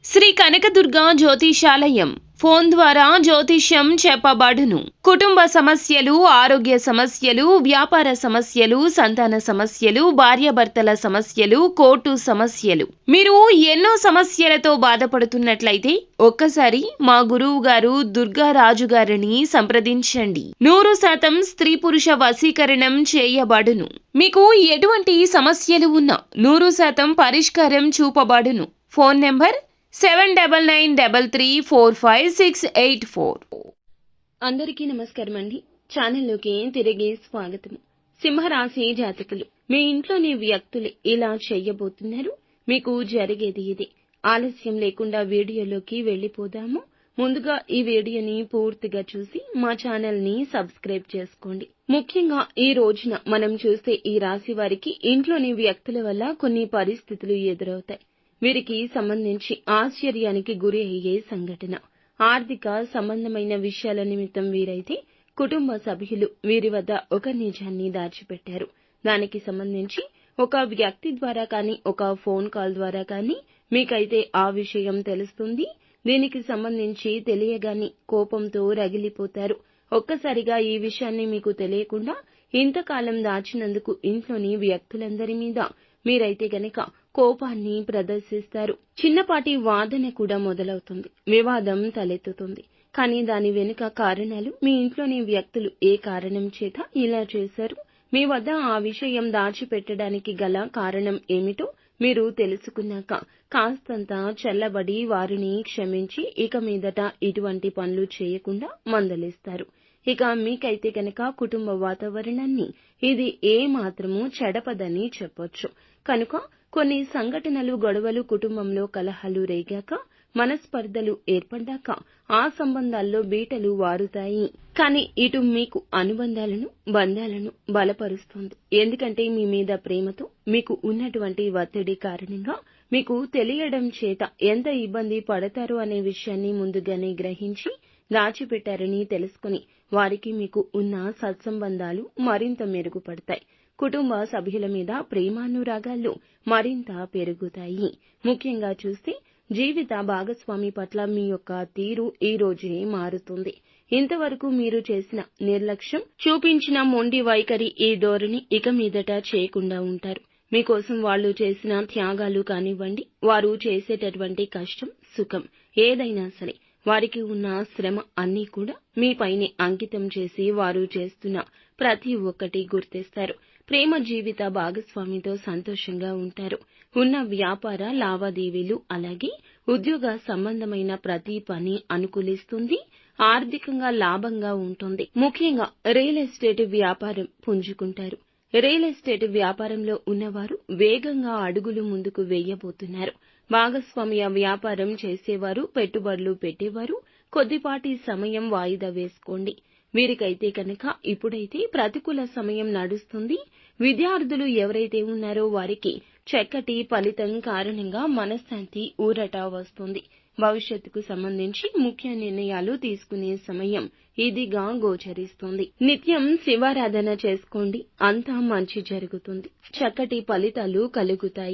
Shri Kanakadurga జ్యోతిషాలయం phone ద్వారా జ్యోతిష్యం చెప్పబడును. కుటుంబ సమస్యలు, ఆరోగ్య సమస్యలు, వ్యాపార సమస్యలు, సంతాన సమస్యలు, భార్యాభర్తల సమస్యలు, కోర్టు సమస్యలు. మీరు ఎన్నో సమస్యలతో బాధపడుతున్నట్లయితే ఒక్కసారి మా గురువు గారు దుర్గారాజు గారిని సంప్రదించండి. 100% స్త్రీ పురుష వశీకరణం చేయబడును. మీకు ఎటువంటి సమస్యలు ఉన్నా 100% పరిష్కారం చూపబడును. Phone number 7993345684. అందరికీ నమస్కారం అండి. ఛానల్లోకి తిరిగి స్వాగతం. సింహరాశి జాతకులు, మీ ఇంట్లోని వ్యక్తులు ఇలా చెయ్యబోతున్నారు. మీకు జరిగేది ఇది. ఆలస్యం లేకుండా వీడియోలోకి వెళ్ళిపోదాము. ముందుగా ఈ వీడియోని పూర్తిగా చూసి మా ఛానల్ ని సబ్స్క్రైబ్ చేసుకోండి. ముఖ్యంగా ఈ రోజున మనం చూస్తే ఈ రాశి వారికి ఇంట్లోని వ్యక్తుల వల్ల కొన్ని పరిస్థితులు ఎదురవుతాయి. వీరికి సంబంధించి ఆశ్చర్యానికి గురి అయ్యే సంఘటన. ఆర్థిక సంబంధమైన విషయాల నిమిత్తం వీరైతే కుటుంబ సభ్యులు వీరి వద్ద ఒక నిజాన్ని దాచిపెట్టారు. దానికి సంబంధించి ఒక వ్యక్తి ద్వారా కానీ, ఒక ఫోన్ కాల్ ద్వారా కానీ మీకైతే ఆ విషయం తెలుస్తుంది. దీనికి సంబంధించి తెలియగాని కోపంతో రగిలిపోతారు. ఒక్కసారిగా ఈ విషయాన్ని మీకు తెలియకుండా ఇంతకాలం దాచినందుకు ఇంట్లోని వ్యక్తులందరి మీద మీరైతే గనక కోపాన్ని ప్రదర్శిస్తారు. చిన్నపాటి వాదన కూడా మొదలవుతుంది. వివాదం తలెత్తుతుంది. కానీ దాని వెనుక కారణాలు, మీ ఇంట్లోని వ్యక్తులు ఏ కారణం చేత ఇలా చేశారు, మీ వద్ద ఆ విషయం దాచిపెట్టడానికి గల కారణం ఏమిటో మీరు తెలుసుకున్నాక కాస్తంత చల్లబడి వారిని క్షమించి ఇక మీదట ఇటువంటి పనులు చేయకుండా మందలిస్తారు. ఇక మీకైతే గనక కుటుంబ వాతావరణాన్ని ఇది ఏ మాత్రము చెడపదని చెప్పొచ్చు. కనుక కొన్ని సంఘటనలు, గొడవలు, కుటుంబంలో కలహాలు రేగాక, మనస్పర్ధలు ఏర్పడ్డాక ఆ సంబంధాల్లో బీటలు వారుతాయి. కానీ ఇటు మీకు అనుబంధాలను, బంధాలను బలపరుస్తుంది. ఎందుకంటే మీ మీద ప్రేమతో, మీకు ఉన్నటువంటి ఒత్తిడి కారణంగా మీకు తెలియడం చేత ఎంత ఇబ్బంది పడతారో అనే విషయాన్ని ముందుగానే గ్రహించి దాచిపెట్టారని తెలుసుకుని వారికి మీకు ఉన్న సత్సంబంధాలు మరింత మెరుగుపడతాయి. కుటుంబ సభ్యుల మీద ప్రేమానురాగాలు మరింత పెరుగుతాయి. ముఖ్యంగా చూస్తే జీవిత భాగస్వామి పట్ల మీ యొక్క తీరు ఈ రోజే మారుతుంది. ఇంతవరకు మీరు చేసిన నిర్లక్ష్యం, చూపించిన మొండి వైఖరి, ఈ ధోరణి ఇక మీదట చేయకుండా ఉంటారు. మీకోసం వాళ్ళు చేసిన త్యాగాలు కానివ్వండి, వారు చేసేటటువంటి కష్టం, సుఖం ఏదైనా సరే వారికి ఉన్న శ్రమ అన్నీ కూడా మీపైనే అంకితం చేసి వారు చేస్తున్న ప్రతి ఒక్కటి గుర్తిస్తారు. ప్రేమ జీవిత భాగస్వామితో సంతోషంగా ఉంటారు. ఉన్న వ్యాపార లావాదేవీలు, అలాగే ఉద్యోగ సంబంధమైన ప్రతి పని అనుకూలిస్తుంది. ఆర్థికంగా లాభంగా ఉంటుంది. ముఖ్యంగా రియల్ ఎస్టేట్ వ్యాపారం పుంజుకుంటారు. రియల్ ఎస్టేట్ వ్యాపారంలో ఉన్నవారు వేగంగా అడుగులు ముందుకు వేయబోతున్నారు. భాగస్వామ్య వ్యాపారం చేసేవారు, పెట్టుబడులు పెట్టేవారు కొద్దిపాటి సమయం వాయిదా వేసుకోండి. వీరికైతే కనుక ఇప్పుడైతే ప్రతికూల సమయం నడుస్తుంది. విద్యార్థులు ఎవరైతే ఉన్నారో వారికి చక్కటి ఫలితం కారణంగా మనశ్శాంతి, ఊరట వస్తుంది. భవిష్యత్తుకు సంబంధించి ముఖ్య నిర్ణయాలు తీసుకునే సమయం ఇదిగా గోచరిస్తుంది. నిత్యం శివారాధన చేసుకోండి. అంతా మంచి జరుగుతుంది. చక్కటి ఫలితాలు కలుగుతాయి.